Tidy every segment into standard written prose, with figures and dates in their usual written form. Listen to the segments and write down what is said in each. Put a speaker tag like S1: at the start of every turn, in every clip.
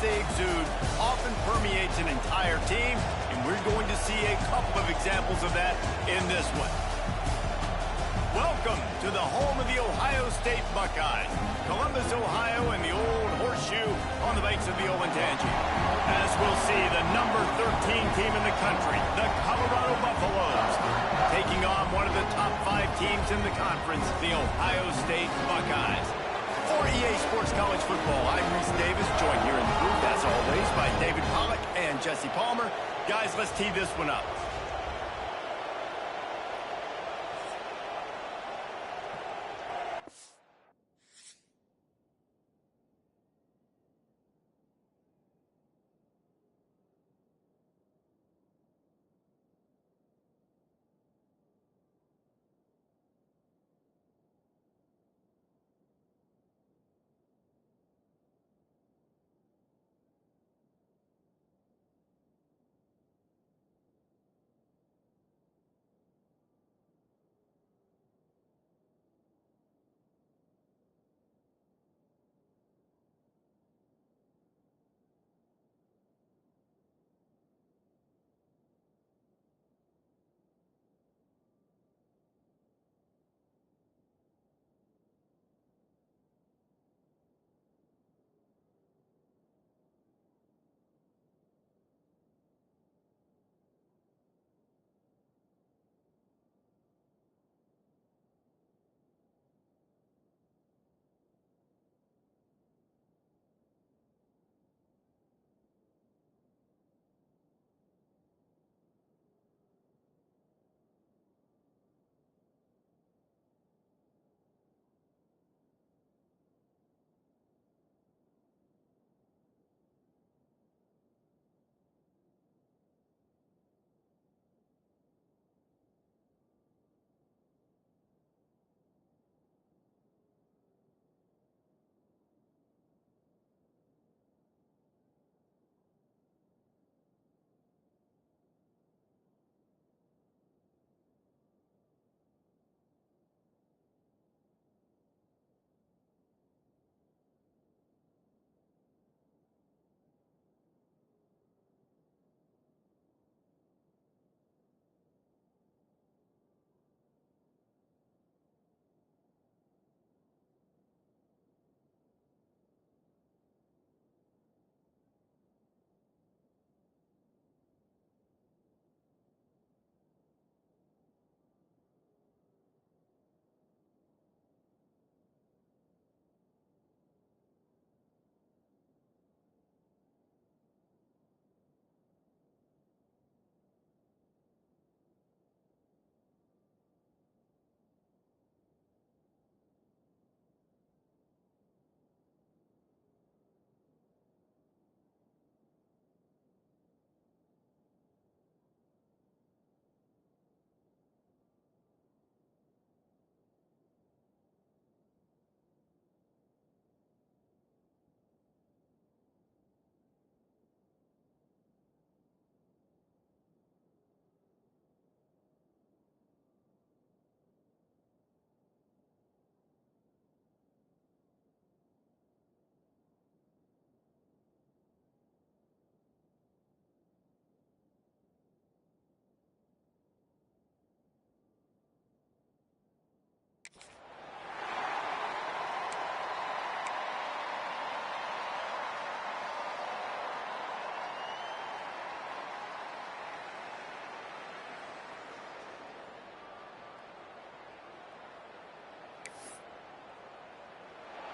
S1: they exude often permeates an entire team, and we're going to see a couple of examples of that in this one. Welcome to the home of the Ohio State Buckeyes, Columbus, Ohio, and the old horseshoe on the banks of the Olentangy. As we'll see, the number 13 team in the country, the Colorado Buffaloes, taking on one of the top 5 teams in the conference, the Ohio State Buckeyes. For EA Sports College Football, I'm Reese Davis, joined here in the booth, as always, by David Pollack and Jesse Palmer. Guys, let's tee this one up.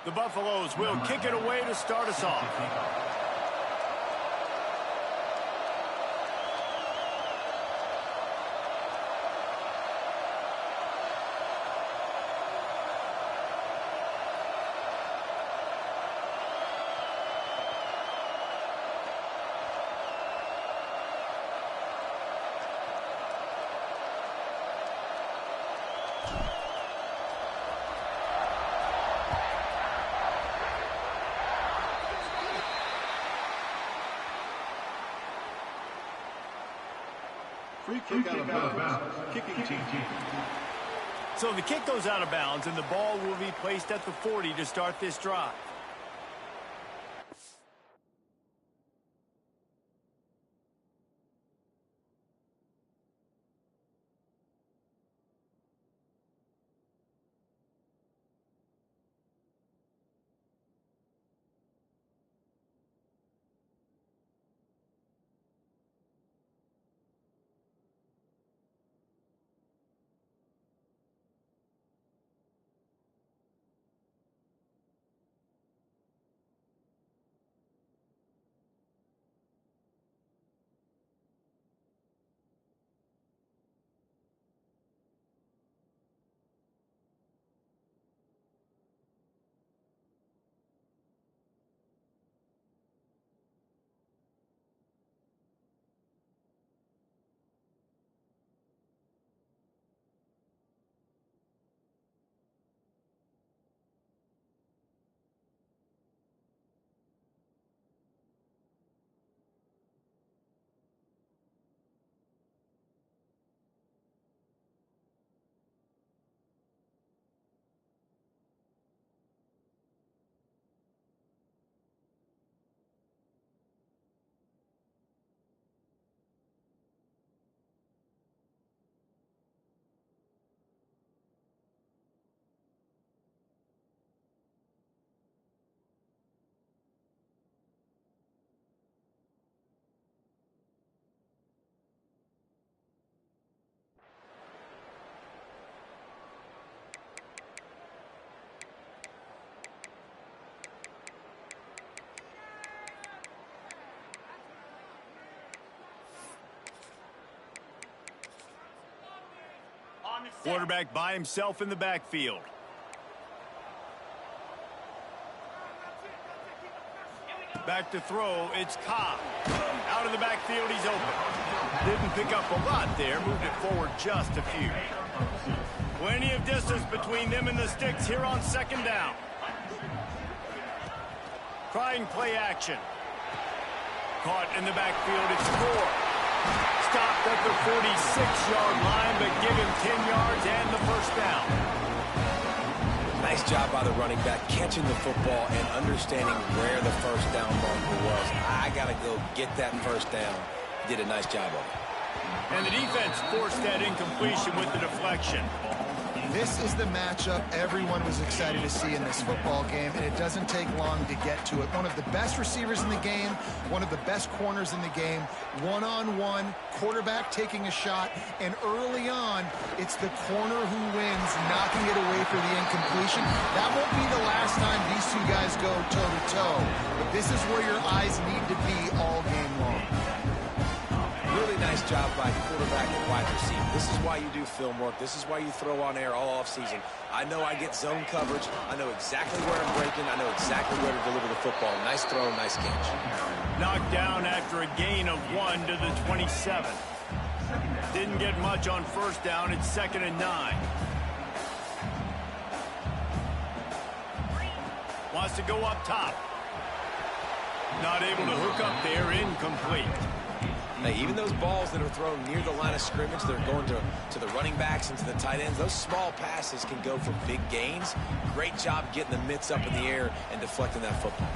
S1: The Buffaloes will kick it away to start us off.
S2: Free kick out of bounds. Kicking team.
S1: So the kick goes out of bounds, and the ball will be placed at the 40 to start this drive. Quarterback by himself in the backfield. Back to throw, it's Cobb. Out of the backfield, he's open. Didn't pick up a lot there, moved it forward just a few. Plenty of distance between them and the sticks here on second down. Trying play action. Caught in the backfield, it's Moore. Stopped at the 46-yard line, but give him 10 yards and the first down.
S3: Nice job by the running back, catching the football and understanding where the first down marker was. I got to go get that first down. He did a nice job of it.
S1: And the defense forced that incompletion with the deflection.
S4: This is the matchup everyone was excited to see in this football game, and it doesn't take long to get to it. One of the best receivers in the game, one of the best corners in the game, one-on-one, quarterback taking a shot, and early on, it's the corner who wins, knocking it away for the incompletion. That won't be the last time these two guys go toe-to-toe, but this is where your eyes need to be all game long.
S3: Really nice job by quarterback and wide receiver. This is why you do film work. This is why you throw on air all offseason. I know I get zone coverage. I know exactly where I'm breaking. I know exactly where to deliver the football. Nice throw, nice catch.
S1: Knocked down after a gain of 1 to the 27. Didn't get much on first down. It's 2nd and 9. Wants to go up top. Not able to hook up there. Incomplete.
S3: Hey, even those balls that are thrown near the line of scrimmage, they're going to the running backs and to the tight ends, those small passes can go for big gains. Great job getting the mitts up in the air and deflecting that football.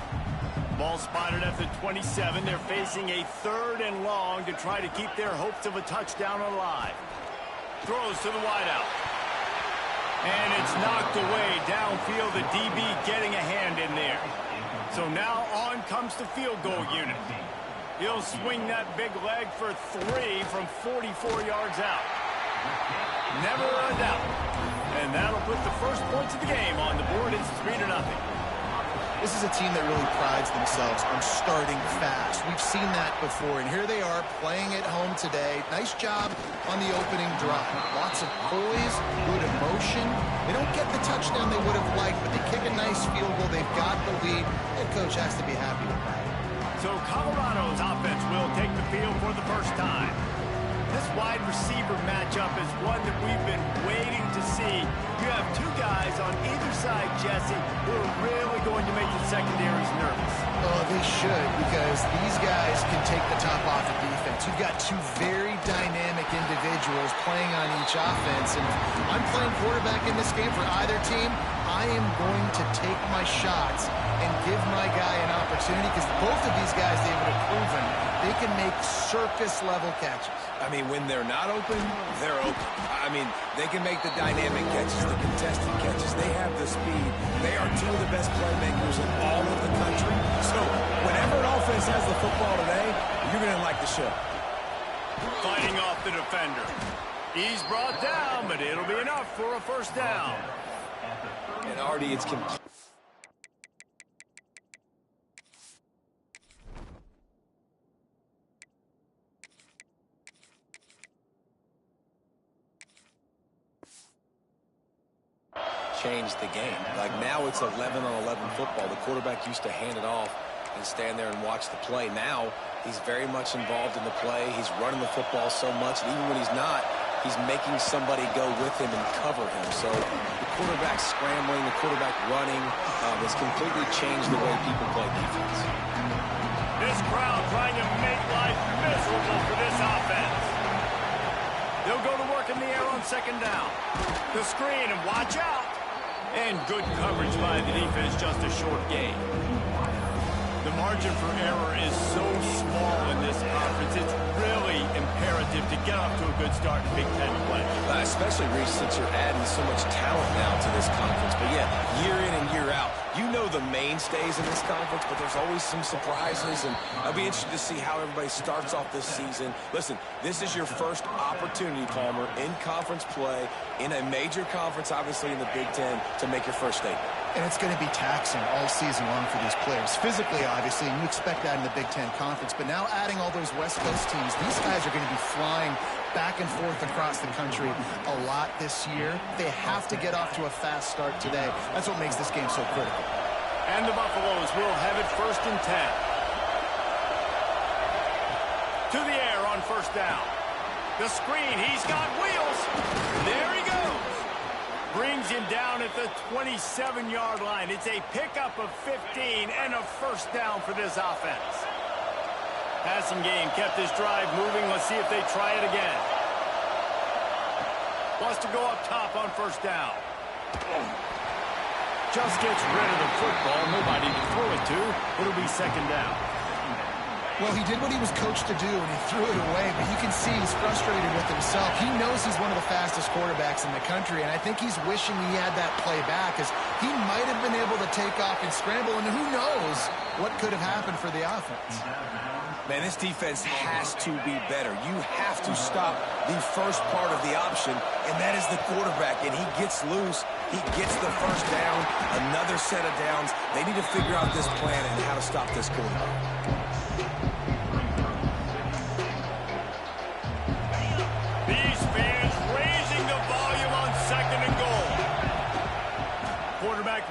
S1: Ball spotted at the 27. They're facing a 3rd and long to try to keep their hopes of a touchdown alive. Throws to the wideout. And it's knocked away downfield. The DB getting a hand in there. So now on comes the field goal unit. He'll swing that big leg for 3 from 44 yards out. Never a doubt. And that'll put the first points of the game on the board. It's 3-0.
S4: This is a team that really prides themselves on starting fast. We've seen that before, and here they are playing at home today. Nice job on the opening drive. Lots of poise, good emotion. They don't get the touchdown they would have liked, but they kick a nice field goal. They've got the lead. Head coach has to be happy with that.
S1: So Colorado's offense will take the field for the first time. This wide receiver matchup is one that we've been waiting to see. You have two guys on either side, Jesse, who are really going to make the secondaries nervous.
S4: Oh, they should, because these guys can take the top off the defense. You've got two very dynamic individuals playing on each offense, and I'm playing quarterback in this game for either team. I am going to take my shots and give my guy an opportunity, because both of these guys, they've proven they can make surface-level catches.
S3: I mean, when they're not open, they're open. I mean, they can make the dynamic catches, the contested catches. They have the speed. They are two of the best playmakers in all of the country. So whenever an offense has the football today, you're going to like the show.
S1: Fighting off the defender. He's brought down, but it'll be enough for a first down.
S3: And Artie, it's complete. Changed the game. Like now it's 11-on-11 football. The quarterback used to hand it off and stand there and watch the play. Now he's very much involved in the play. He's running the football so much, and even when he's not, he's making somebody go with him and cover him. So the quarterback scrambling, the quarterback running has completely changed the way people play defense.
S1: This crowd trying to make life miserable for this offense. They'll go to work in the air on second down. The screen, and watch out. And good coverage by the defense, just a short gain. The margin for error is so small in this conference. It's really imperative to get off to a good start in Big Ten play.
S3: Especially, Reese, since you're adding so much talent now to this conference. But yeah, year in and year out, you know the mainstays in this conference, but there's always some surprises, and I'll be interested to see how everybody starts off this season. Listen, this is your first opportunity, Palmer, in conference play, in a major conference, obviously in the Big Ten, to make your first statement.
S4: And it's going to be taxing all season long for these players. Physically, obviously, and you expect that in the Big Ten Conference. But now adding all those West Coast teams, these guys are going to be flying back and forth across the country a lot this year. They have to get off to a fast start today. That's what makes this game so critical.
S1: And the Buffaloes will have it 1st and 10. To the air on 1st down. The screen, he's got wheels. There he goes. Brings him down at the 27-yard line. It's a pickup of 15 and a 1st down for this offense. Passing game kept this drive moving. Let's see if they try it again. Wants to go up top on 1st down. Just gets rid of the football. Nobody to throw it to. It'll be 2nd down.
S4: Well, he did what he was coached to do, and he threw it away, but you can see he's frustrated with himself. He knows he's one of the fastest quarterbacks in the country, and I think he's wishing he had that play back, as he might have been able to take off and scramble, and who knows what could have happened for the offense.
S3: Man, this defense has to be better. You have to stop the first part of the option, and that is the quarterback, and he gets loose. He gets the 1st down, another set of downs. They need to figure out this plan and how to stop this quarterback.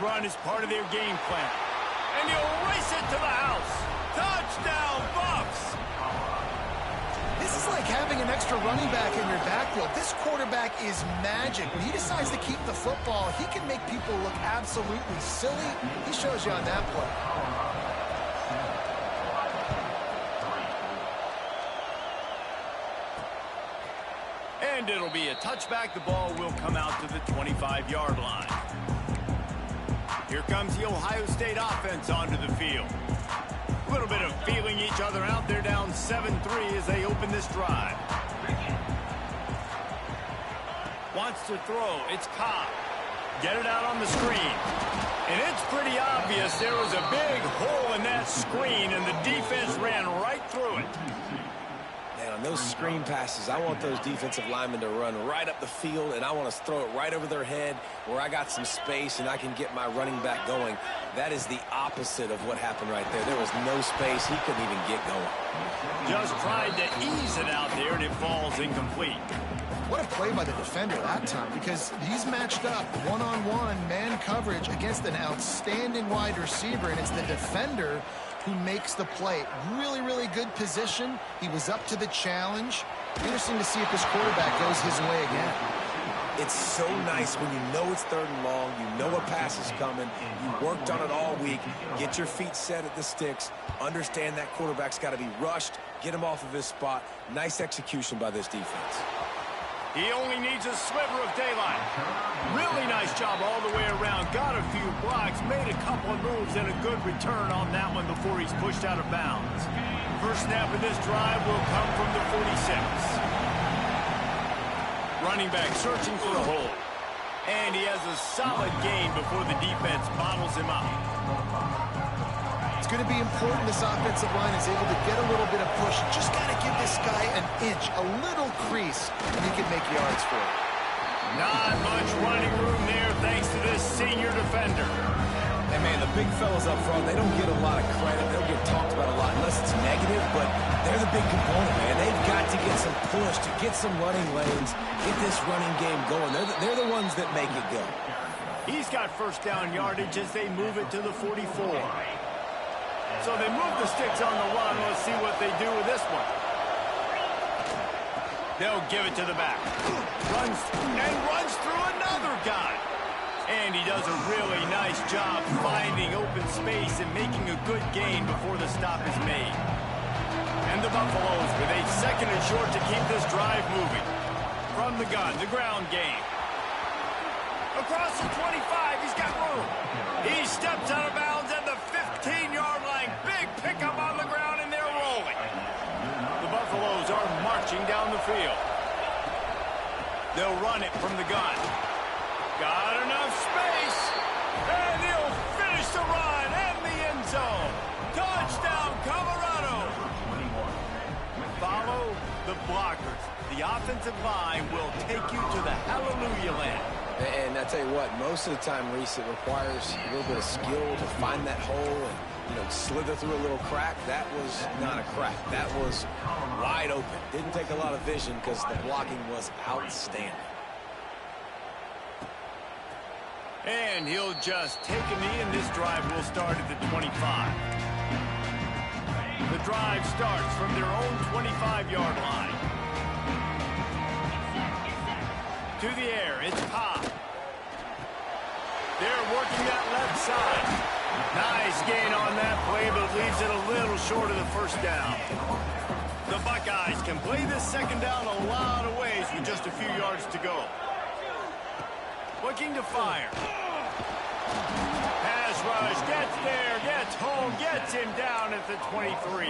S1: Run is part of their game plan. And he'll race it to the house. Touchdown, Buffs!
S4: This is like having an extra running back in your backfield. This quarterback is magic. When he decides to keep the football, he can make people look absolutely silly. He shows you on that play.
S1: And it'll be a touchback. The ball will come out to the 25-yard line. Here comes the Ohio State offense onto the field. A little bit of feeling each other out. They're down 7-3 as they open this drive. Wants to throw. It's Cobb. Get it out on the screen. And it's pretty obvious there was a big hole in that screen, and the defense ran right through it.
S3: On those screen passes, I want those defensive linemen to run right up the field, and I want to throw it right over their head where I got some space and I can get my running back going. That is the opposite of what happened right there. There was no space. He couldn't even get going.
S1: Just tried to ease it out there, and it falls incomplete.
S4: What a play by the defender that time, because he's matched up one-on-one man coverage against an outstanding wide receiver, and it's the defender who makes the play. Really, really good position. He was up to the challenge. Interesting to see if this quarterback goes his way again.
S3: It's so nice when you know it's 3rd and long, you know a pass is coming, you worked on it all week, get your feet set at the sticks, understand that quarterback's got to be rushed, get him off of his spot. Nice execution by this defense.
S1: He only needs a sliver of daylight. Really nice job all the way around. Got a few blocks, made a couple of moves, and a good return on that one before he's pushed out of bounds. First snap of this drive will come from the 46. Running back searching for a hole. And he has a solid gain before the defense bottles him up.
S4: It's going to be important this offensive line is able to get a little bit of push. Just got to give this guy an inch, a little crease, and he can make yards for it.
S1: Not much running room there thanks to this senior defender.
S3: And man, the big fellas up front, they don't get a lot of credit. They don't get talked about a lot unless it's negative, but they're the big component, man. They've got to get some push, to get some running lanes, get this running game going. They're the ones that make it go.
S1: He's got 1st down yardage as they move it to the 44. So they move the sticks on the run. Let's see what they do with this one. They'll give it to the back. Runs through another guy. And he does a really nice job finding open space and making a good gain before the stop is made. And the Buffaloes with a 2nd and short to keep this drive moving. From the gun, the ground game. Across the 25, he's got room. He steps out of bounds at the 15-yard line. Big pickup on the ground, and they're rolling. The Buffaloes are marching down the field. They'll run it from the gun. Got enough space, and he'll finish the run and the end zone. Touchdown, Colorado. Follow the blockers. The offensive line will take you to the hallelujah land.
S3: And I tell you what, most of the time, Reese, it requires a little bit of skill to find that hole and, slither through a little crack. That was not a crack. That was wide open. Didn't take a lot of vision because the blocking was outstanding.
S1: And he'll just take a knee, and this drive will start at the 25. The drive starts from their own 25-yard line. To the air, it's Pop. They're working that left side. Nice gain on that play, but leaves it a little short of the first down. The Buckeyes can play this second down a lot of ways with just a few yards to go. Looking to fire. Pass rush, gets there, gets home, gets him down at the 23.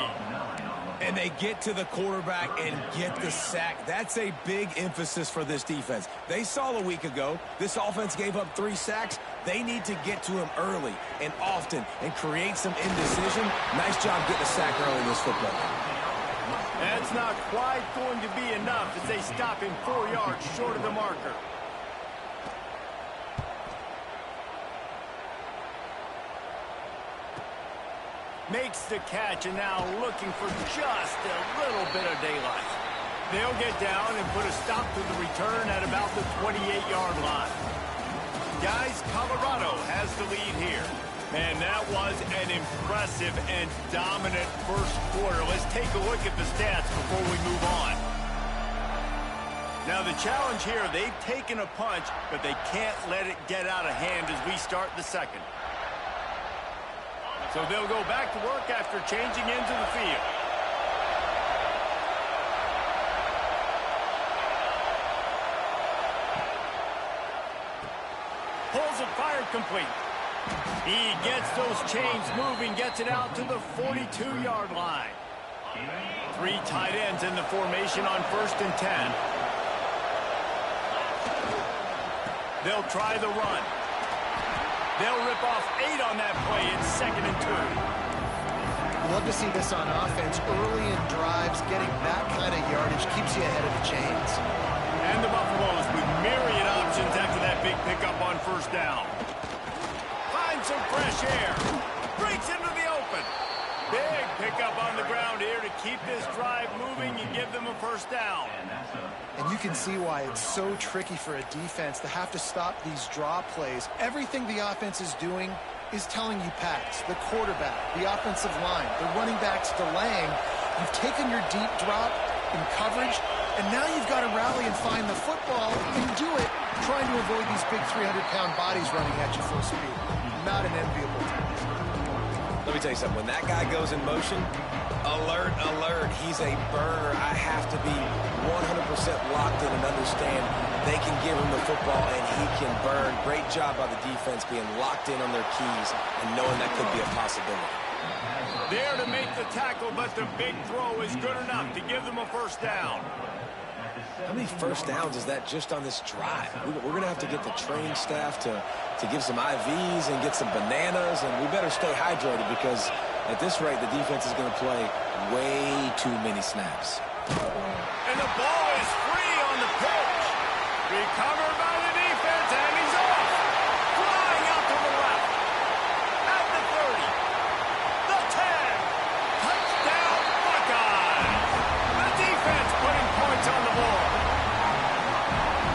S3: And they get to the quarterback and get the sack. That's a big emphasis for this defense. They saw a week ago, this offense gave up 3 sacks. They need to get to him early and often and create some indecision. Nice job getting a sack early in this football game.
S1: That's not quite going to be enough as they stop him 4 yards short of the marker. Makes the catch and now looking for just a little bit of daylight. They'll get down and put a stop to the return at about the 28-yard line. Guys, Colorado has the lead here. And that was an impressive and dominant first quarter. Let's take a look at the stats before we move on. Now the challenge here, they've taken a punch, but they can't let it get out of hand as we start the second. So they'll go back to work after changing into the field. Pulls it, fired complete. He gets those chains moving, gets it out to the 42-yard line. 3 tight ends in the formation on 1st and 10. They'll try the run. They'll rip off 8 on that play. It's 2nd and 2.
S4: Love to see this on offense. Early in drives, getting that kind of yardage keeps you ahead of the chains.
S1: And the Buffaloes with myriad options after that big pickup on 1st down. Finds some fresh air. Breaks into the open. Big pickup on the ground here to keep this drive moving and give them a 1st down.
S4: And you can see why it's so tricky for a defense to have to stop these draw plays. Everything the offense is doing is telling you pass. The quarterback, the offensive line, the running backs delaying. You've taken your deep drop in coverage, and now you've got to rally and find the football and do it trying to avoid these big 300-pound bodies running at you full speed. Not an enviable task.
S3: Let me tell you something. When that guy goes in motion, alert, alert, he's a burner. I have to be 100% locked in and understand they can give him the football and he can burn. Great job by the defense being locked in on their keys and knowing that could be a possibility.
S1: There to make the tackle, but the big throw is good enough to give them a 1st down.
S3: How many 1st downs is that just on this drive? We're going to have to get the training staff to give some IVs and get some bananas, and we better stay hydrated because at this rate, the defense is going to play way too many snaps.
S1: And the ball is free on the pitch. Recovered by the defense, and he's off. Flying out to the left. At the 30. The 10. Touchdown, Buckeyes. The defense putting points on the board.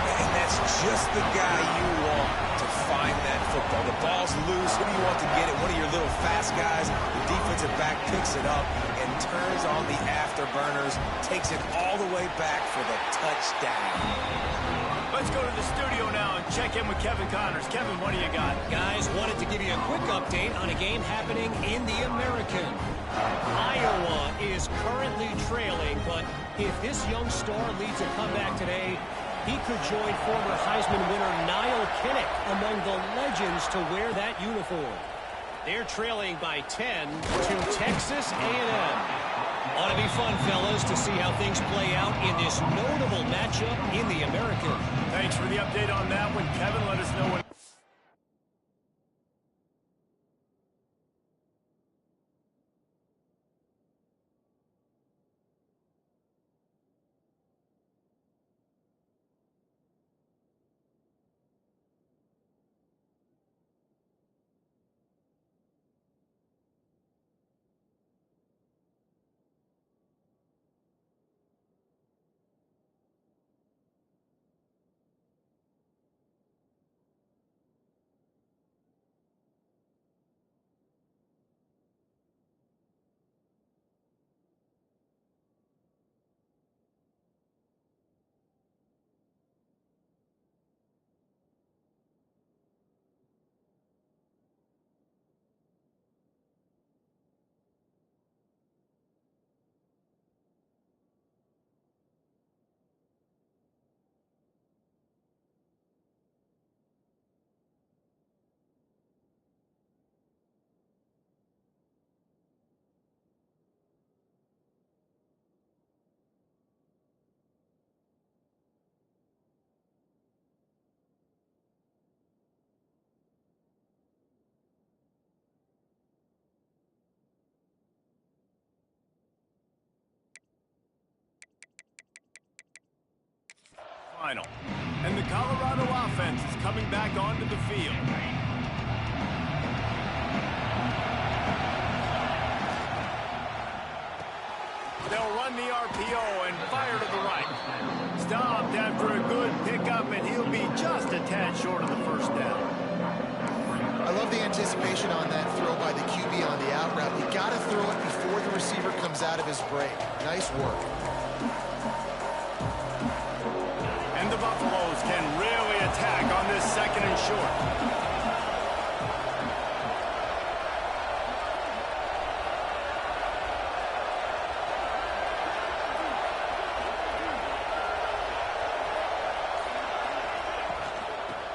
S3: And that's just the guy you want to find that football. The ball's loose. Who do you want to get it? One of your little fast guys. The defensive back picks it up and turns on the afterburners, takes it all the way back for the touchdown.
S1: Let's go to the studio now and check in with Kevin Connors. Kevin, what do you got?
S5: Guys, wanted to give you a quick update on a game happening in the American. Iowa is currently trailing, but if this young star leads a comeback today, he could join former Heisman winner Niall Kinnick among the legends to wear that uniform. They're trailing by 10 to Texas A&M. Ought to be fun, fellas, to see how things play out in this notable matchup in the American.
S1: Thanks for the update on that one, Kevin. Let us know when final. And the Colorado offense is coming back onto the field. They'll run the RPO and fire to the right. Stopped after a good pickup, and he'll be just a tad short of the first down.
S4: I love the anticipation on that throw by the QB on the out route. You got to throw it before the receiver comes out of his break. Nice work.
S1: And the Buffaloes can really attack on this second and short.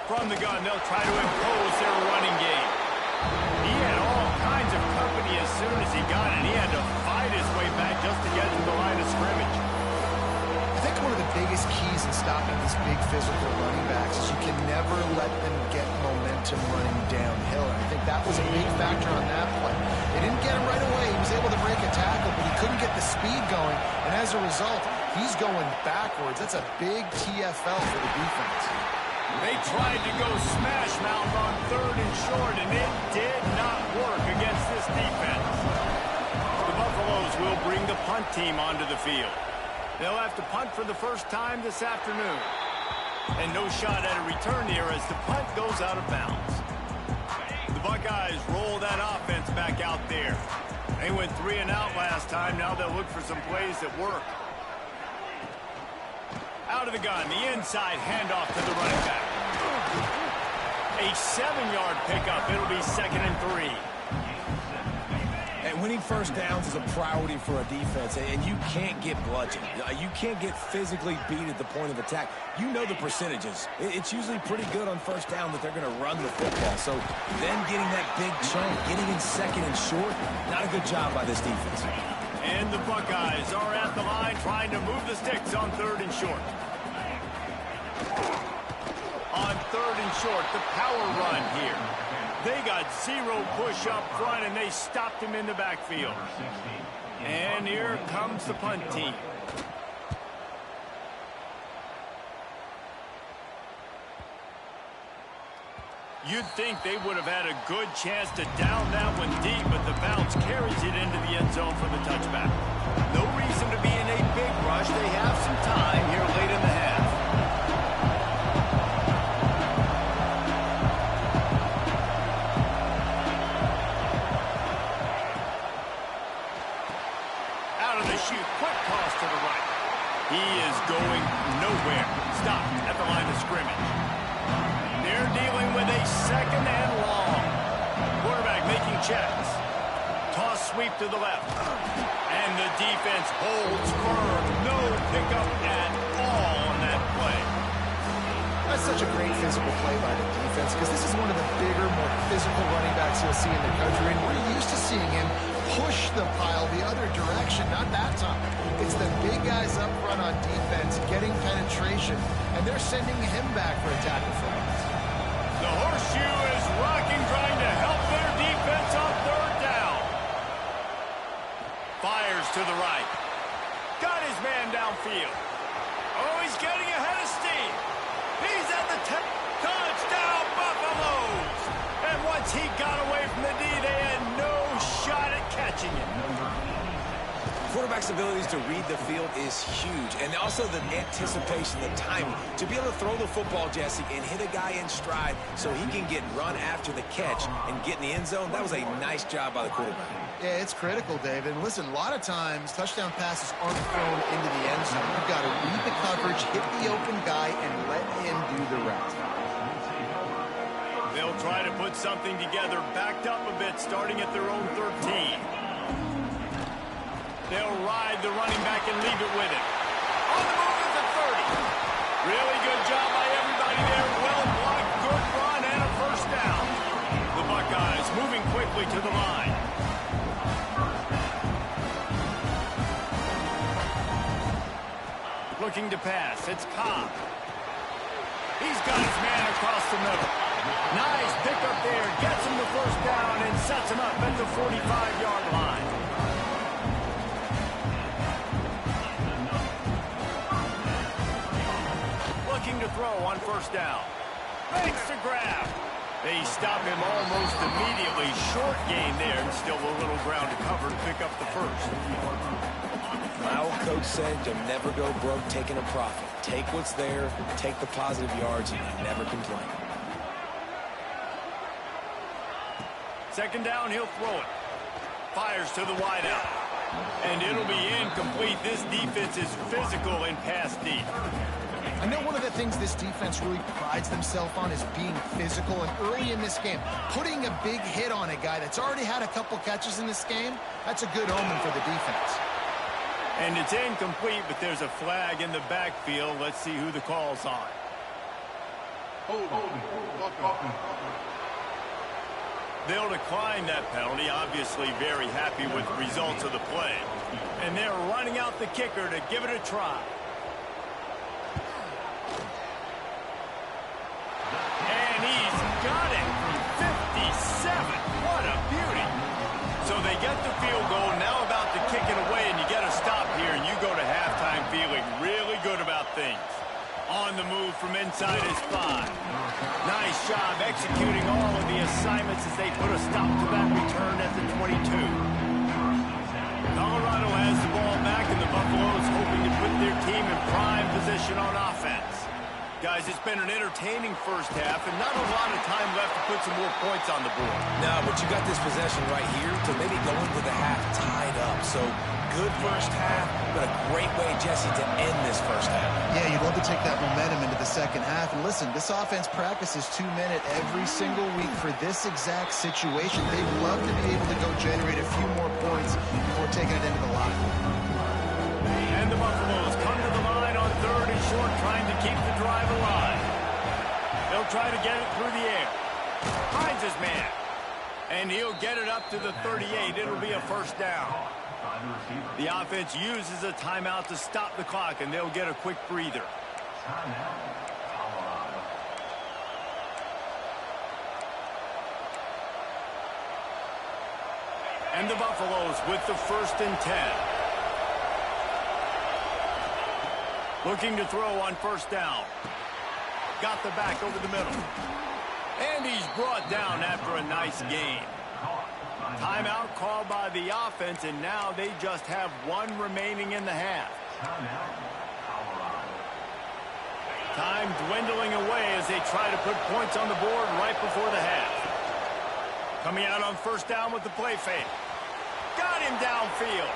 S1: From the gun, they'll try to impose their running game. He had all kinds of company as soon as he got it. He had to fight his way back just to get to the line of scrimmage.
S4: I think one of the biggest keys in stopping these big physical running backs is you can never let them get momentum running downhill. And I think that was a big factor on that play. They didn't get him right away. He was able to break a tackle, but he couldn't get the speed going. And as a result, he's going backwards. That's a big TFL for the defense.
S1: They tried to go smash mouth on third and short, and it did not work against this defense. The Buffaloes will bring the punt team onto the field. They'll have to punt for the first time this afternoon. And no shot at a return here as the punt goes out of bounds. The Buckeyes roll that offense back out there. They went 3 and out last time. Now they'll look for some plays that work. Out of the gun, the inside handoff to the running back. A 7-yard pickup. It'll be 2nd and 3.
S3: And winning first downs is a priority for a defense, and you can't get bludgeoned. You can't get physically beat at the point of attack. You know the percentages. It's usually pretty good on first down that they're going to run the football. So then getting that big chunk, getting in 2nd and short, not a good job by this defense.
S1: And the Buckeyes are at the line trying to move the sticks on 3rd and short. On 3rd and short, the power run here. They got 0 push up front, and they stopped him in the backfield. And here comes the punt team. You'd think they would have had a good chance to down that one deep, but the bounce carries it into the end zone for the touchback. No reason to be in a big rush. They have some time here late in the half. Out of the chute, quick toss to the right. He is going nowhere. Stop at the line of scrimmage. They're dealing with a 2nd and long. Quarterback making checks. Toss sweep to the left. And the defense holds firm. No pickup at all on that play.
S4: That's such a great physical play by the defense because this is one of the bigger, more physical running backs you'll see in the country. And we're used to seeing him push the pile the other direction. Not that time. It's the big guys up front on defense getting penetration, and they're sending him back for a tackle for us.
S1: The horseshoe is rocking, trying to help their defense on 3rd down. Fires to the right. Got his man downfield. Oh, he's getting ahead of steam. He's at the touchdown, Buffaloes. And once he got away from the D, they had no shot at catching him.
S3: Quarterback's abilities to read the field is huge, and also the anticipation, the timing. To be able to throw the football, Jesse, and hit a guy in stride so he can get run after the catch and get in the end zone, that was a nice job by the quarterback.
S4: Yeah, it's critical, David. And listen, a lot of times touchdown passes aren't thrown into the end zone. You've got to read the coverage, hit the open guy, and let him do the rest.
S1: They'll try to put something together, backed up a bit, starting at their own 13. They'll ride the running back and leave it with him. On the move at the 30. Really good job by everybody there. Well blocked, good run, and a first down. The Buckeyes moving quickly to the line. Looking to pass. It's Cobb. He's got his man across the middle. Nice pickup there. Gets him the first down and sets him up at the 45-yard line. to throw on first down. Makes the grab. They stop him almost immediately. Short gain there, and still a little ground to cover to pick up the first.
S3: My old coach said you'll never go broke taking a profit. Take what's there, take the positive yards, and you never complain.
S1: Second down, he'll throw it. Fires to the wideout. And it'll be incomplete. This defense is physical and pass deep.
S4: I know one of the things this defense really prides themselves on is being physical, and early in this game, putting a big hit on a guy that's already had a couple catches in this game, that's a good omen for the defense.
S1: And it's incomplete, but there's a flag in the backfield. Let's see who the call's on. They'll decline that penalty, obviously very happy with the results of the play. And they're running out the kicker to give it a try. And he's got it from 57. What a beauty. So they get the field goal, now about to kick it away, and you get a stop here, and you go to halftime feeling really good about things. On the move from inside his 5. Nice job executing all of the assignments as they put a stop to that return at the 22. Colorado has the ball back, and the Buffaloes hoping to put their team in prime position on offense. Guys, it's been an entertaining first half, and not a lot of time left to put some more points on the board.
S3: No, but you got this possession right here to maybe go into the half tied up. So good first half, but a great way, Jesse, to end this first half.
S4: Yeah, you'd love to take that momentum into the second half. And listen, this offense practices 2-minute every single week for this exact situation. They'd love to be able to go generate a few more points before taking it into the locker room.
S1: And the Buffaloes come to the line on 3rd and short, trying to keep the drive alive. They'll try to get it through the air. Finds his man. And he'll get it up to the 38. It'll be a first down. The offense uses a timeout to stop the clock, and they'll get a quick breather. And the Buffaloes with the 1st and 10. Looking to throw on first down. Got the back over the middle. And he's brought down after a nice gain. Timeout called by the offense, and now they just have 1 remaining in the half. Time dwindling away as they try to put points on the board right before the half. Coming out on first down with the play fake. Got him downfield.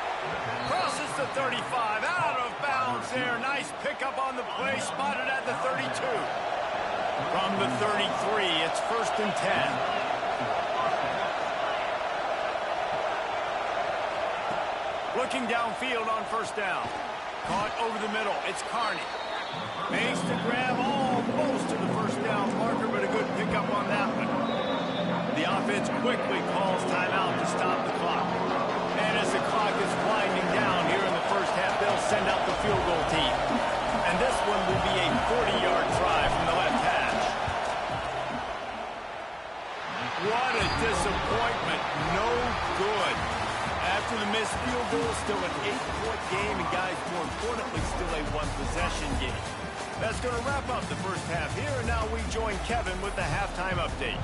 S1: Crosses the 35. Out of bounds there. Nice pickup on the play. Spotted at the 32. From the 33, it's 1st and 10. Looking downfield on first down. Caught over the middle. It's Carney. Makes the grab almost to the first down marker, but a good pickup on that one. The offense quickly calls timeout to stop the clock. And as the clock is winding down here in the first half, they'll send out the field goal team. And this one will be a 40-yard try from the left hash. What a disappointment. No good. After the missed field goal, still an 8-point game, and guys, more importantly, still a 1-possession game. That's going to wrap up the first half here, and now we join Kevin with the halftime update.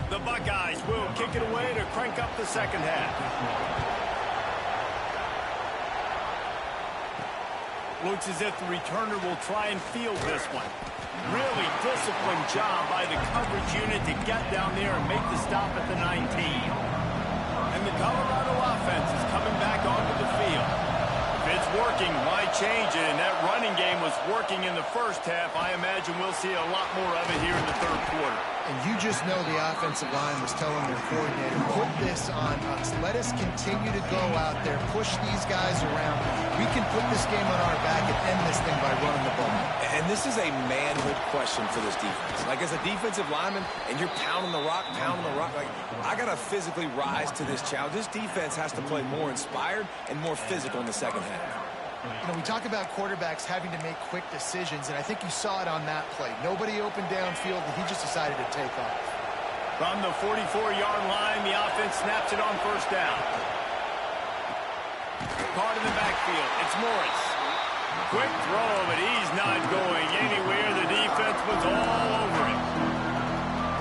S1: The Buckeyes will kick it away to crank up the second half. Looks as if the returner will try and field this one. Really disciplined job by the coverage unit to get down there and make the stop at the 19. And the Colorado offense is coming back onto the field. If it's working, why change it? And that running game was working in the first half. I imagine we'll see a lot more of it here in the third quarter.
S4: And you just know the offensive line was telling their coordinator, put this on us. Let us continue to go out there, push these guys around. We can put this game on our back and end this thing by running the ball.
S3: And this is a manhood question for this defense. Like, as a defensive lineman, and you're pounding the rock, like, I got to physically rise to this challenge. This defense has to play more inspired and more physical in the second half.
S4: You know, we talk about quarterbacks having to make quick decisions, and I think you saw it on that play. Nobody opened downfield, and he just decided to take off.
S1: From the 44-yard line, the offense snaps it on first down. Caught in the backfield. It's Morris. Quick throw, but he's not going anywhere. The defense was all over him.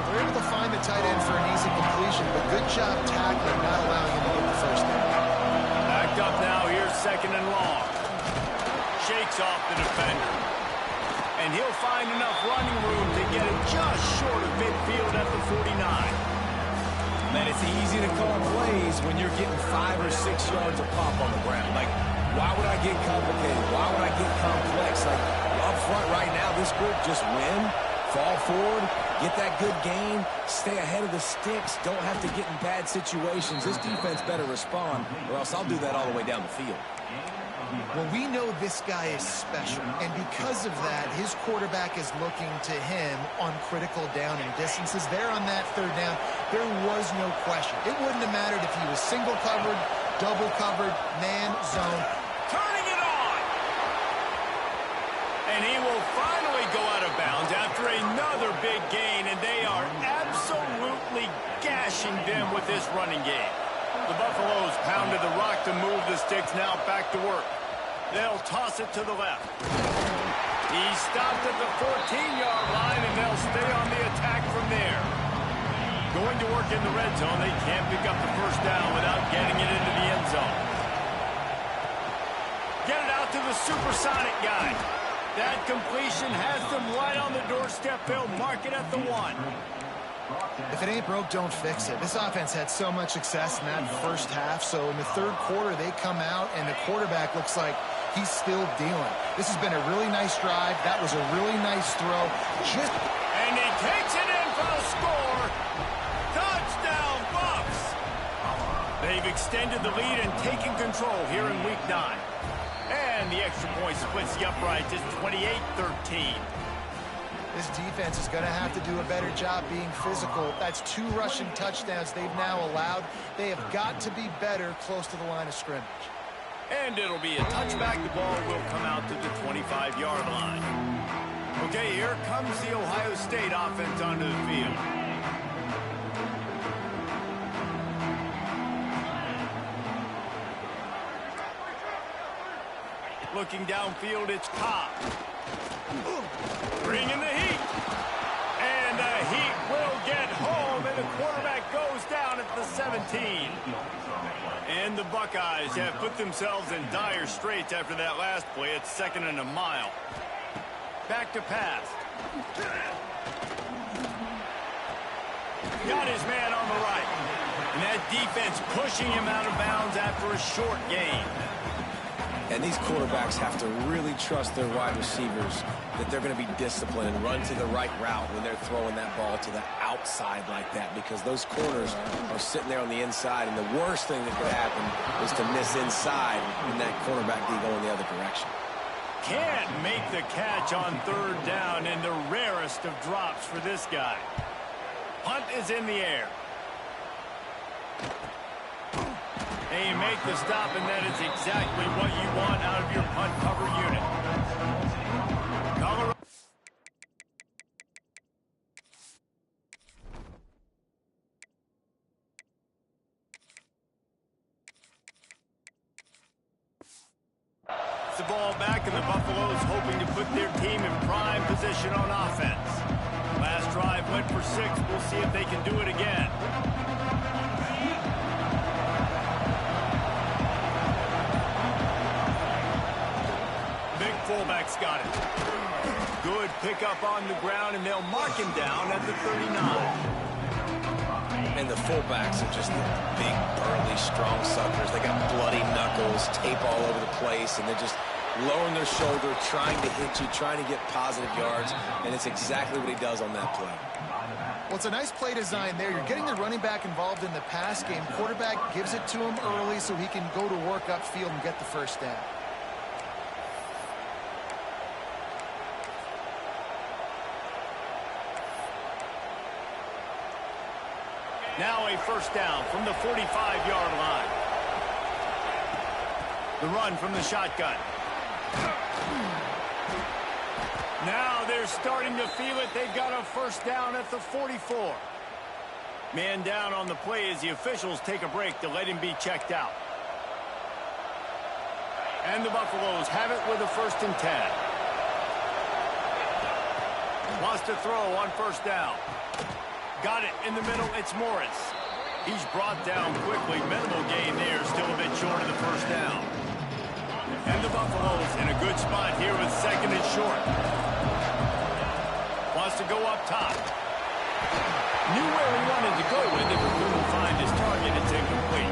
S4: They're able to find the tight end for an easy completion, but good job tackling, not allowing him to get the first down.
S1: Backed up now, here's second and long. Shakes off the defender. And he'll find enough running room to get it just short of midfield at the 49.
S3: Man, it's easy to call plays when you're getting 5 or 6 yards of pop on the ground. Like, why would I get complicated? Why would I get complex? Like, up front right now, this group just win, fall forward, get that good gain, stay ahead of the sticks, don't have to get in bad situations. This defense better respond, or else I'll do that all the way down the field.
S4: Well, we know this guy is special, and because of that, his quarterback is looking to him on critical down and distances. There on that third down, there was no question. It wouldn't have mattered if he was single covered, double covered, man, zone.
S1: Turning it on! And he will finally go out of bounds after another big gain, and they are absolutely gashing them with this running game. The Buffaloes pounded the rock to move the sticks, now back to work. They'll toss it to the left. He stopped at the 14-yard line, and they'll stay on the attack from there. Going to work in the red zone. They can't pick up the first down without getting it into the end zone. Get it out to the supersonic guy. That completion has them right on the doorstep. They'll mark it at the 1.
S4: If it ain't broke, don't fix it. This offense had so much success in that first half, so in the third quarter, they come out, and the quarterback looks like he's still dealing. This has been a really nice drive. That was a really nice throw.
S1: And he takes it in for the score. Touchdown, Buffs! They've extended the lead and taken control here in Week 9. And the extra point splits the uprights. It's 28-13.
S4: This defense is going to have to do a better job being physical. That's 2 rushing touchdowns they've now allowed. They have got to be better close to the line of scrimmage.
S1: And it'll be a touchback. The ball will come out to the 25-yard line. Okay, here comes the Ohio State offense onto the field. Looking downfield, it's Cobb. Bringing the heat. And the heat will get home, and the quarterback goes down at the 17. And the Buckeyes have put themselves in dire straits after that last play. It's second and a mile. Back to pass. Got his man on the right. And that defense pushing him out of bounds after a short gain.
S3: And these quarterbacks have to really trust their wide receivers that they're going to be disciplined and run to the right route when they're throwing that ball to the outside like that, because those corners are sitting there on the inside, and the worst thing that could happen is to miss inside and that cornerback be going the other direction.
S1: Can't make the catch on third down, and the rarest of drops for this guy. Punt is in the air. And you make the stop, and that is exactly what you want out of your punt cover unit. Colorado. The ball back, and the Buffaloes hoping to put their team in prime position on offense. Last drive went for 6. We'll see if they can do it again. Fullback's got it. Good pickup on the ground, and they'll mark him down at the 39.
S3: And the fullbacks are just the big, burly, strong suckers. They got bloody knuckles, tape all over the place, and they're just lowering their shoulder, trying to hit you, trying to get positive yards, and it's exactly what he does on that play.
S4: Well, it's a nice play design there. You're getting the running back involved in the pass game. Quarterback gives it to him early so he can go to work upfield and get the first down.
S1: Now a first down from the 45-yard line. The run from the shotgun. Now they're starting to feel it. They've got a first down at the 44. Man down on the play as the officials take a break to let him be checked out. And the Buffaloes have it with a 1st and 10. Wants to throw on 1st down. Got it in the middle. It's Morris. He's brought down quickly. Minimal gain there. Still a bit short of the 1st down. And the Buffaloes in a good spot here with 2nd and short. Wants to go up top. Knew where he wanted to go with it, but couldn't find his target. It's incomplete.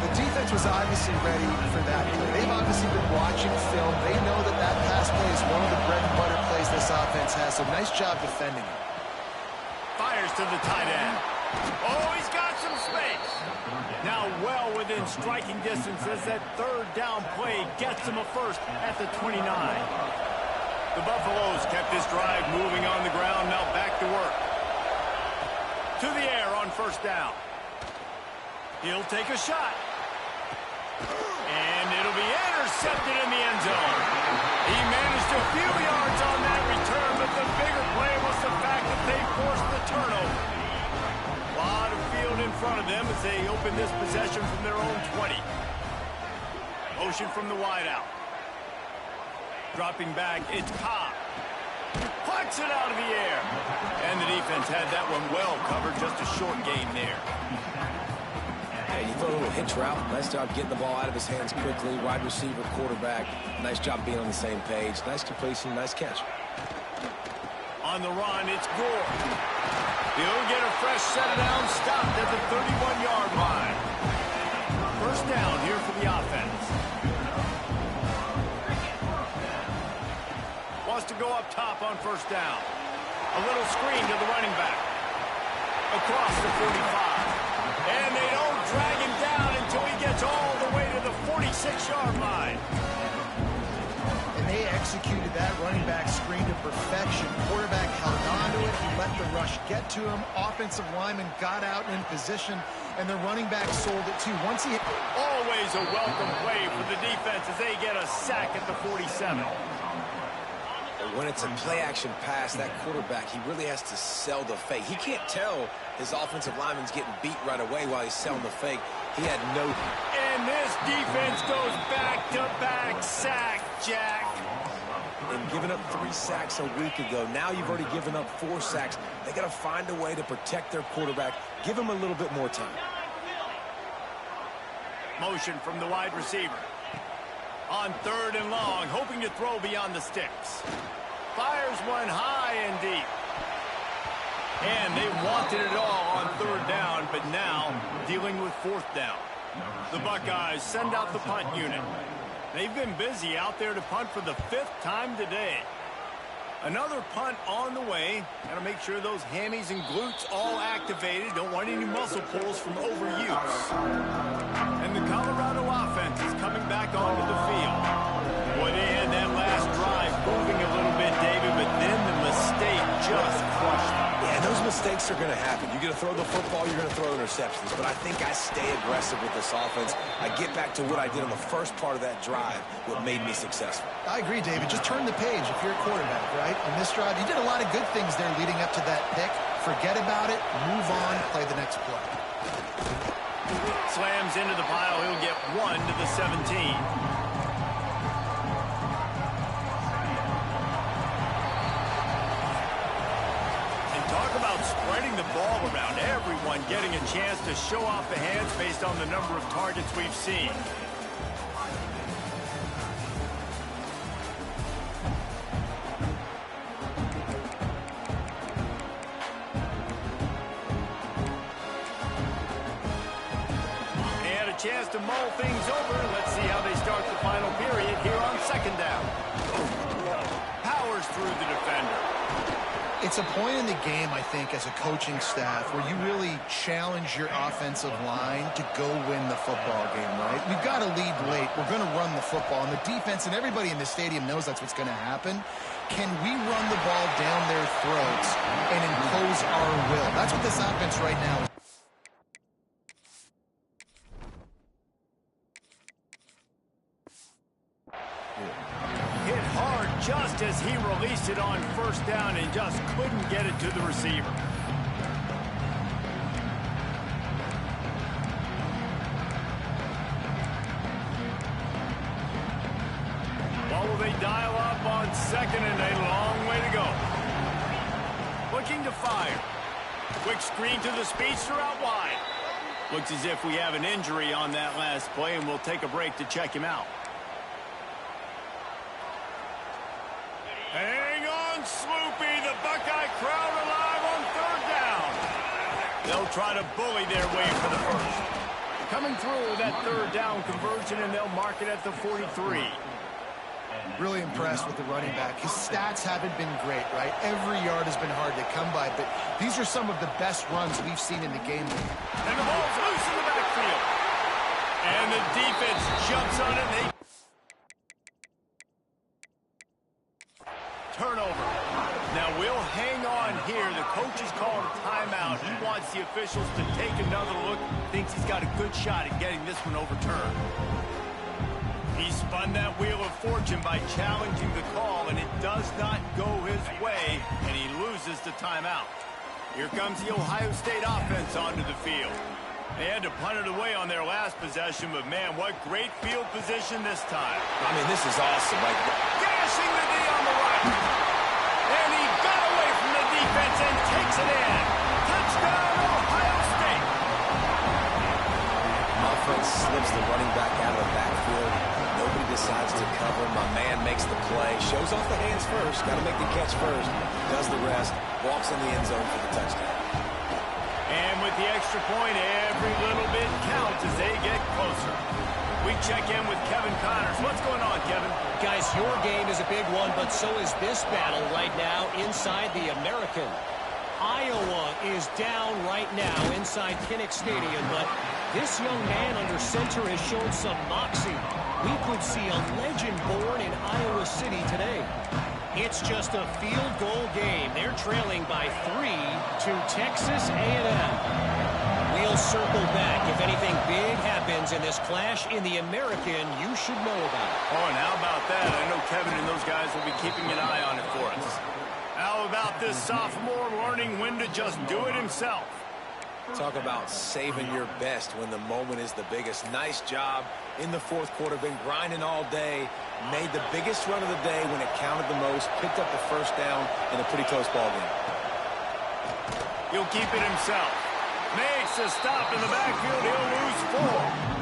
S4: The defense was obviously ready for that play. They've obviously been watching film. They know that that pass play is one of the bread and butter plays this offense has, so nice job defending it.
S1: Fires to the tight end. Oh, he's got some space. Now well within striking distance as that 3rd down play gets him a 1st at the 29. The Buffaloes kept this drive moving on the ground. Now back to work. To the air on 1st down. He'll take a shot. And it'll be intercepted in the end zone. He managed a few yards on that return, but the bigger play was the fact that they forced the turnover. A lot of field in front of them as they open this possession from their own 20. Motion from the wideout. Dropping back, it's Cobb. Plucks it out of the air. And the defense had that one well covered. Just a short gain there.
S3: Hey, you throw a little hitch route. Nice job getting the ball out of his hands quickly. Wide receiver, quarterback. Nice job being on the same page. Nice completion, nice catch.
S1: On the run, it's Gore. He'll get a fresh set it down, stopped at the 31-yard line. 1st down here for the offense. Wants to go up top on 1st down. A little screen to the running back. Across the 45. And they don't drag him down until he gets all the way to the 46-yard line.
S4: And they executed that running back screen to perfection. Quarterback held on to it. He let the rush get to him. Offensive lineman got out in position, and the running back sold it too. Once he...
S1: Always a welcome play for the defense as they get a sack at the 47.
S3: When it's a play-action pass, that quarterback, he really has to sell the fake. He can't tell his offensive lineman's getting beat right away while he's selling the fake. He had no...
S1: And this defense goes back-to-back sack, Jack.
S3: And giving up 3 sacks a week ago. Now you've already given up 4 sacks. They got to find a way to protect their quarterback. Give him a little bit more time.
S1: Motion from the wide receiver. On 3rd and long, hoping to throw beyond the sticks. Fires one high and deep. And they wanted it all on 3rd down, but now dealing with 4th down. The Buckeyes send out the punt unit. They've been busy out there to punt for the 5th time today. Another punt on the way. Got to make sure those hammies and glutes all activated. Don't want any muscle pulls from overuse. And the Colorado offense is coming back onto the field. Boy, they had that last drive moving a little bit, David, but then the mistake just crushed them.
S3: Yeah, those mistakes are going to happen. You're going to throw the football, you're going to throw interceptions. But I think I stay aggressive with this offense. I get back to what I did on the first part of that drive, what made me successful.
S4: I agree, David. Just turn the page if you're a quarterback, right? On this drive, you did a lot of good things there leading up to that pick. Forget about it, move on, play the next play.
S1: Slams into the pile. He'll get 1 to the 17. Talk about spreading the ball around. Everyone getting a chance to show off the hands based on the number of targets we've seen. They had a chance to mull things over. Let's see how they start the final period here on 2nd down. Powers through the defender.
S4: It's a point in the game, I think, as a coaching staff where you really challenge your offensive line to go win the football game, right? We've got to lead late. We're going to run the football. And the defense and everybody in the stadium knows that's what's going to happen. Can we run the ball down their throats and impose our will? That's what this offense right now is.
S1: Just as he released it on 1st down and just couldn't get it to the receiver. dial up on second and a long way to go. Looking to fire. Quick screen to the speedster out wide. Looks as if we have an injury on that last play, and we'll take a break to check him out. Hang on, Sloopy. The Buckeye crowd alive on third down. They'll try to bully their way for the first. Coming through with that third down conversion, and they'll mark it at the 43.
S4: Really impressed with the running back. His stats haven't been great, right? Every yard has been hard to come by, but these are some of the best runs we've seen in the game.
S1: And the ball's loose in the backfield. And the defense jumps on it. They turnover. Now we'll hang on here. The coach is calling a timeout. He wants the officials to take another look. Thinks he's got a good shot at getting this one overturned. He spun that wheel of fortune by challenging the call, and it does not go his way, and he loses the timeout. Here comes the Ohio State offense onto the field. They had to punt it away on their last possession, but man, what great field position this time.
S3: I mean, this is awesome. Like,
S1: Gashing the knee on the right. And he got away from the defense and takes it in. Touchdown, Ohio State.
S3: offense slips the running back out of the backfield. Nobody decides to cover. My man makes the play. Shows off the hands first. Got to make the catch first. Does the rest. Walks in the end zone for the touchdown.
S1: And with the extra point, every little bit counts as they get closer. We check in with Kevin Connors. What's going on, Kevin?
S5: Guys, your game is a big one, but so is this battle right now inside the American. Iowa is down right now inside Kinnick Stadium, but this young man under center has shown some moxie. We could see a legend born in Iowa City today. It's just a field goal game. They're trailing by 3 to Texas A&M. We'll circle back. If anything big happens in this clash in the American, you should know about it.
S1: Oh, and how about that? I know Kevin and those guys will be keeping an eye on it for us. How about this sophomore learning when to just do it himself?
S3: Talk about saving your best when the moment is the biggest. Nice job in the fourth quarter. Been grinding all day. Made the biggest run of the day when it counted the most. Picked up the first down in a pretty close ball game.
S1: He'll keep it himself. Makes a stop in the backfield. He'll lose 4.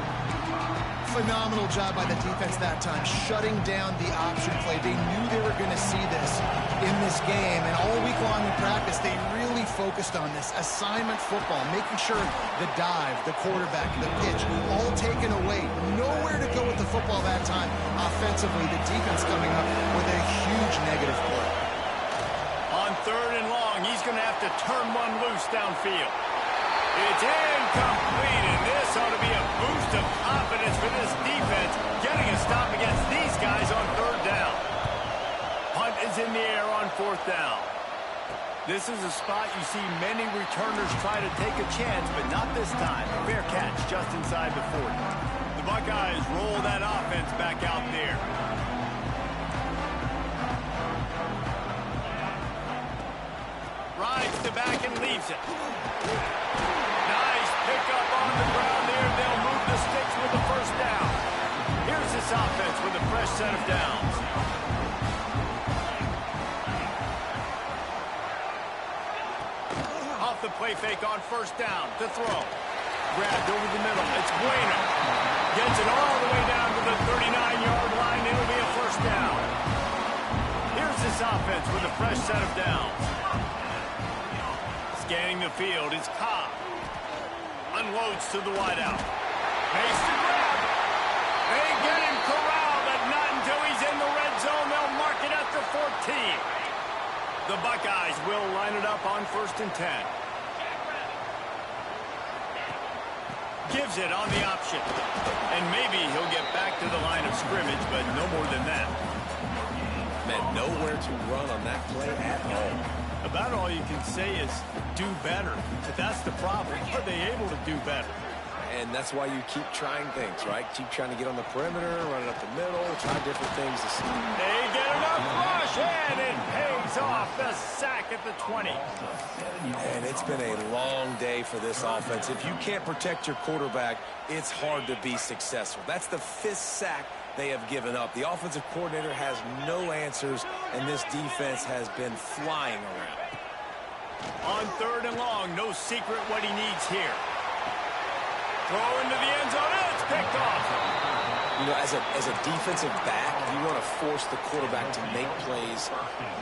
S4: Phenomenal job by the defense that time, shutting down the option play. They knew they were going to see this in this game, and all week long in practice, they really focused on this assignment football, making sure the dive, the quarterback, the pitch, all taken away. Nowhere to go with the football that time. Offensively, the defense coming up with a huge negative play.
S1: On 3rd and long, he's going to have to turn one loose downfield. It's incomplete, and this ought to be a boost of confidence for this defense, getting a stop against these guys on 3rd down. Punt is in the air on 4th down. This is a spot you see many returners try to take a chance, but not this time. A fair catch just inside the 40. The Buckeyes roll that offense back out there. Rides the back and leaves it. Nice pickup on the ground there. They'll move the sticks with the first down. Here's this offense with a fresh set of downs. Off the play fake on 1st down to throw. Grabbed over the middle. It's Bueno. Gets it all the way down to the 39-yard line. It'll be a 1st down. Here's this offense with a fresh set of downs. Scanning the field is Cobb. Unloads to the wideout. Makes the grab. They get him corralled, but not until he's in the red zone. They'll mark it at the 14. The Buckeyes will line it up on 1st and 10. Gives it on the option. And maybe he'll get back to the line of scrimmage, but no more than that.
S3: Man, nowhere to run on that play at all.
S1: About all you can say is do better. But that's the problem. Are they able to do better?
S3: And that's why you keep trying things, right? Keep trying to get on the perimeter, run it up the middle, try different things to see.
S1: They get enough rush, and it pays off. The sack at the 20.
S3: And it's been a long day for this offense. If you can't protect your quarterback, it's hard to be successful. That's the 5th sack they have given up. The offensive coordinator has no answers, and this defense has been flying around.
S1: On 3rd and long, no secret what he needs here. Throw into the end zone, and it's picked off.
S3: You know, as a defensive back, you want to force the quarterback to make plays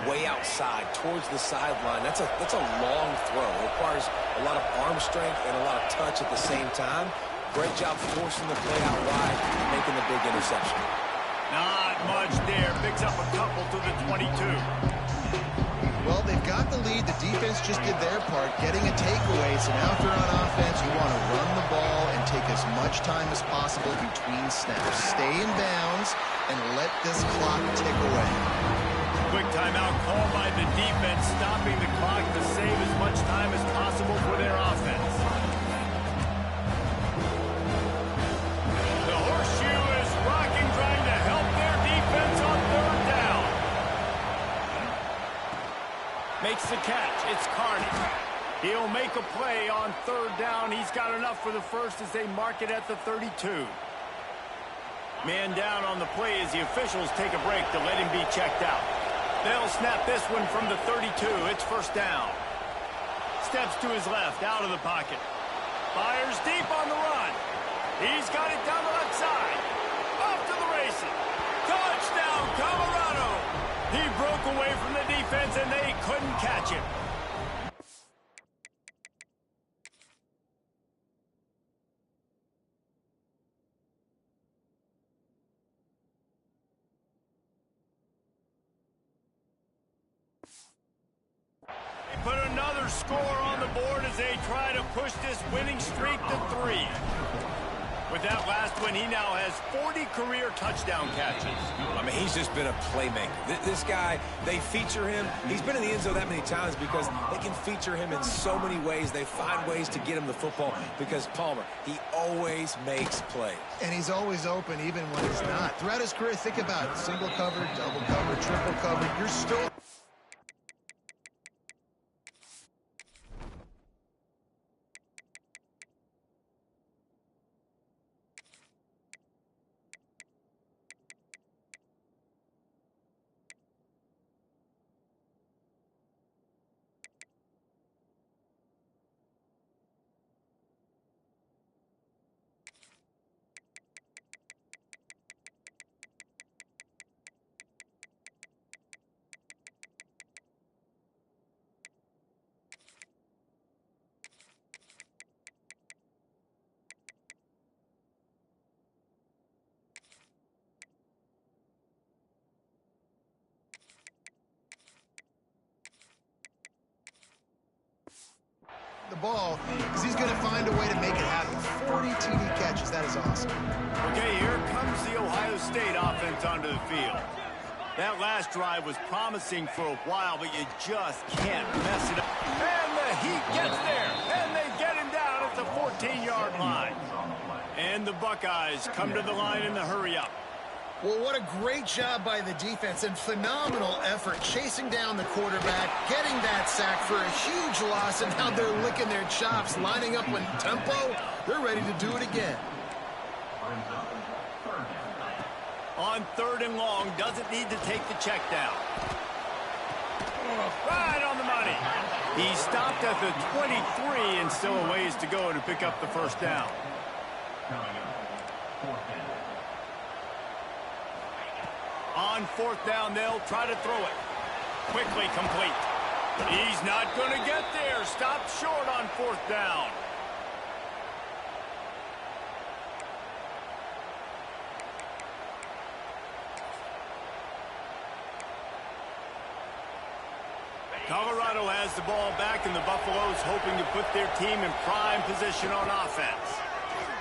S3: way outside, towards the sideline. That's a long throw. It requires a lot of arm strength and a lot of touch at the same time. Great job forcing the play out wide, making the big interception.
S1: Not much there. Picks up a couple to the 22.
S4: Well, they've got the lead. The defense just did their part, getting a takeaway. So now if they're on offense, you want to run the ball and take as much time as possible between snaps. Stay in bounds and let this clock tick away.
S1: Quick timeout called by the defense, stopping the clock to save as much time as possible for their offense. The horseshoe is rocking, trying to help their defense on 3rd down. Makes the catch. It's Carney. He'll make a play on 3rd down. He's got enough for the first as they mark it at the 32. Man down on the play as the officials take a break to let him be checked out. They'll snap this one from the 32. It's 1st down. Steps to his left, out of the pocket. Fires deep on the run. He's got it down the left side. Off to the races. Touchdown, Colorado. He broke away from the defense, and they couldn't catch him. Put another score on the board as they try to push this winning streak to 3. With that last one, he now has 40 career touchdown catches.
S3: I mean, he's just been a playmaker. This guy, they feature him. He's been in the end zone that many times because they can feature him in so many ways. They find ways to get him the football because Palmer, he always makes plays.
S4: And he's always open even when he's not. Throughout his career, think about it. Single cover, double cover, triple cover. You're still... the ball because he's going to find a way to make it happen. 40 TD catches. That is awesome.
S1: Okay, here comes the Ohio State offense onto the field. That last drive was promising for a while, but you just can't mess it up. And the Heat gets there, and they get him down at the 14-yard line. And the Buckeyes come to the line in the hurry-up.
S4: Well, what a great job by the defense and phenomenal effort chasing down the quarterback, getting that sack for a huge loss, and now they're licking their chops, lining up with tempo. They're ready to do it again.
S1: On 3rd and long, doesn't need to take the check down. Right on the money. He stopped at the 23 and still a ways to go to pick up the 1st down. On 4th down, they'll try to throw it. Quickly complete. He's not going to get there. Stopped short on 4th down. Colorado has the ball back, and the Buffaloes hoping to put their team in prime position on offense.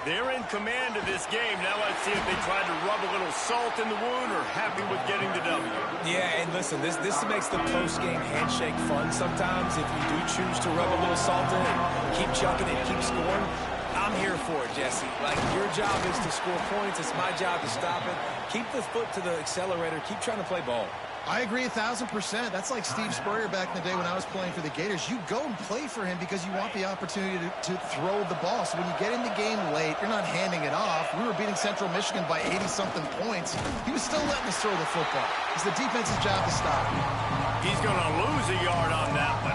S1: They're in command of this game. Now let's see if they try to rub a little salt in the wound or happy with getting the W.
S3: Yeah, and listen, this makes the post-game handshake fun sometimes. If you do choose to rub a little salt in and keep chucking and keep scoring, I'm here for it, Jesse. Like, your job is to score points. It's my job to stop it. Keep the foot to the accelerator. Keep trying to play ball.
S4: I agree 1,000%. That's like Steve Spurrier back in the day when I was playing for the Gators. You go and play for him because you want the opportunity to throw the ball. So when you get in the game late, you're not handing it off. We were beating Central Michigan by 80-something points. He was still letting us throw the football. It's the defense's job to stop him.
S1: He's going to lose a yard on that one.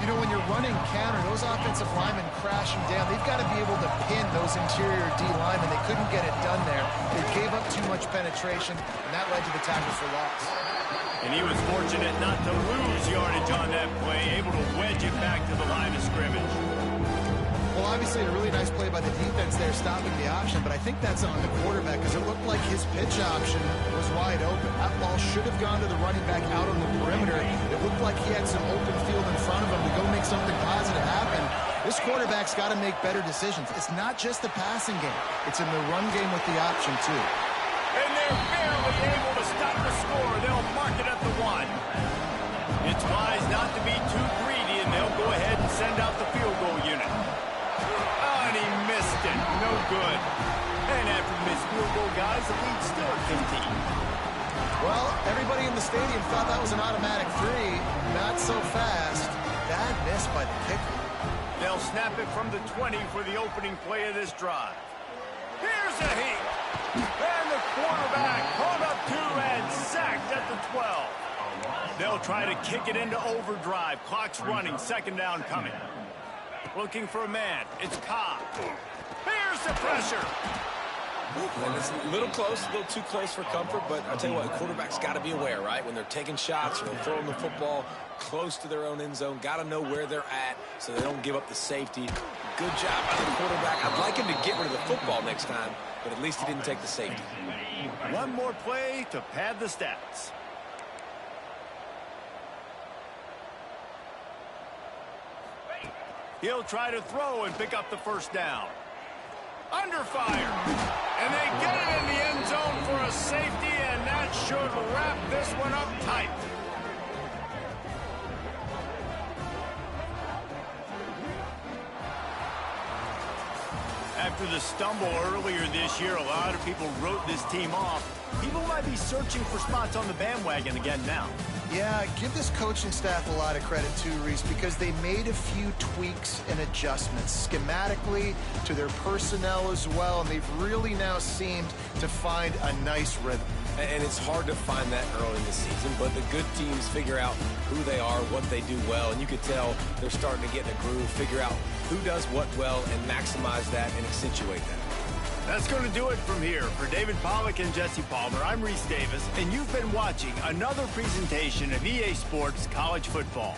S4: You know, when you're running counter, those offensive linemen crashing down, they've got to be able to pin those interior D linemen. They couldn't get it done there. They gave up too much penetration, and that led to the tackle for loss.
S1: And he was fortunate not to lose yardage on that play, able to wedge it back to the line of scrimmage.
S4: Well, obviously a really nice play by the defense there, stopping the option, but I think that's on the quarterback because it looked like his pitch option was wide open. That ball should have gone to the running back out on the perimeter. It looked like he had some open field in front of him to go make something positive happen. This quarterback's got to make better decisions. It's not just the passing game. It's in the run game with the option, too.
S1: And they're barely able to stop the score. They'll mark it at the 1. It's wise not to be too greedy, and they'll go ahead and send out the field goal unit. Oh, and he missed it. No good. And after missed field goal, guys, the lead's still at 15.
S4: Well, everybody in the stadium thought that was an automatic 3. Not so fast. Bad miss by the kicker.
S1: They'll snap it from the 20 for the opening play of this drive. Here's a heat. And the quarterback caught up 2 and sacked at the 12. They'll try to kick it into overdrive. Clock's running. Second down coming. Looking for a man. It's Cobb. Here's the pressure.
S3: And it's a little close, a little too close for comfort, but I'll tell you what, the quarterback's got to be aware, right? When they're taking shots or they're throwing the football close to their own end zone, got to know where they're at so they don't give up the safety. Good job by the quarterback. I'd like him to get rid of the football next time, but at least he didn't take the safety.
S1: One more play to pad the stats. He'll try to throw and pick up the first down. Under fire. And they get it in the end zone for a safety, and that should wrap this one up tight. After the stumble earlier this year, a lot of people wrote this team off. People might be searching for spots on the bandwagon again now.
S4: Yeah, give this coaching staff a lot of credit too, Reese, because they made a few tweaks and adjustments schematically to their personnel as well, and they've really now seemed to find a nice rhythm.
S3: And it's hard to find that early in the season, but the good teams figure out who they are, what they do well, and you can tell they're starting to get in a groove, figure out who does what well, and maximize that and accentuate that.
S1: That's going to do it from here. For David Pollack and Jesse Palmer, I'm Reese Davis, and you've been watching another presentation of EA Sports College Football.